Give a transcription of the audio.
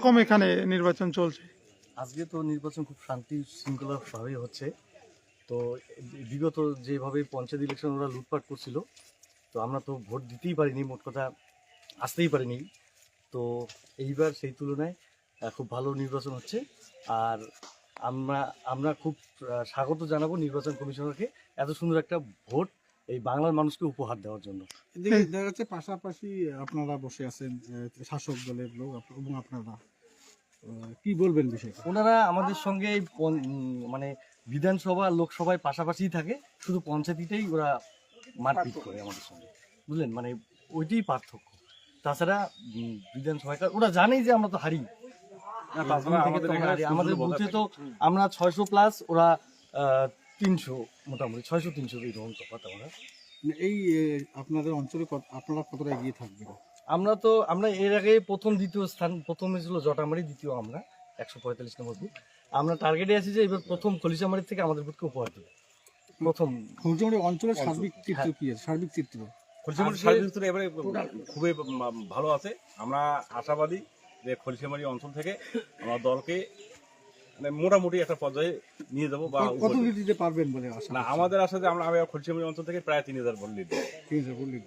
রকম এখানে নির্বাচন চলছে? আজকে তো নির্বাচন খুব শান্তি শৃঙ্খলাভাবেই হচ্ছে। তো বিগত যেভাবে পঞ্চায়েত ইলেকশন ওরা লুটপাট করছিল, তো আমরা তো ভোট দিতেই পারিনি, মোট কথা আসতেই পারিনি। তো এইবার সেই তুলনায় খুব ভালো নির্বাচন হচ্ছে। আর আমরা আমরা খুব স্বাগত জানাবো নির্বাচন কমিশনারকে এত সুন্দর একটা ভোট এই বাংলার মানুষকে উপহার দেওয়ার জন্য। এদিকে দেখা যাচ্ছে পাশাপাশি আপনারা বসে আছেন, শাসক দলের লোক এবং আপনারা কি বলবেন বিষয়টা? ওনারা আমাদের সঙ্গে এই মানে বিধানসভা লোকসভায় পাশাপাশিই থাকে, শুধু পঞ্চায়েতেই ওরা মারপিট করে আমাদের সঙ্গে, বুঝলেন, মানে ওইটাই পার্থক্য। তাছাড়া বিধানসভায় ওরা জানেই যে আমরা তো হারি, আমাদের বুথে তো আমরা 600+, ওরা 300, মোটামুটি 600-300 এরকম তফাৎ আমরা। এই আপনাদের অঞ্চলে আপনারা কতটা এগিয়ে থাকবেন? আমরা এর আগে প্রথম দ্বিতীয় স্থান, প্রথম ছিল জটামারি, দ্বিতীয় আমরা 145 নম্বর বুথ। আমরা টার্গেটে আছি যে এবার প্রথম খলিশামারি থেকে আমাদের বুথকে উপহার দেবে। প্রথম খলিশামারি অঞ্চলের সার্বিক চিত্র কি আছে? সার্বিক চিত্র খলিশামারি সার্বিক চিত্র এবারে খুবই ভালো আছে। আমরা আশাবাদী যে খলিশামারি অঞ্চল থেকে আমরা দলকে মানে মোটামুটি একটা পর্যায়ে নিয়ে যাবো। বা কত লিড দিতে পারবেন বলে আশা? না, আমাদের আশা যে আমরা খলিশামারি অঞ্চল থেকে প্রায় 3000 ভোট লিড দেব। 3000 লিড।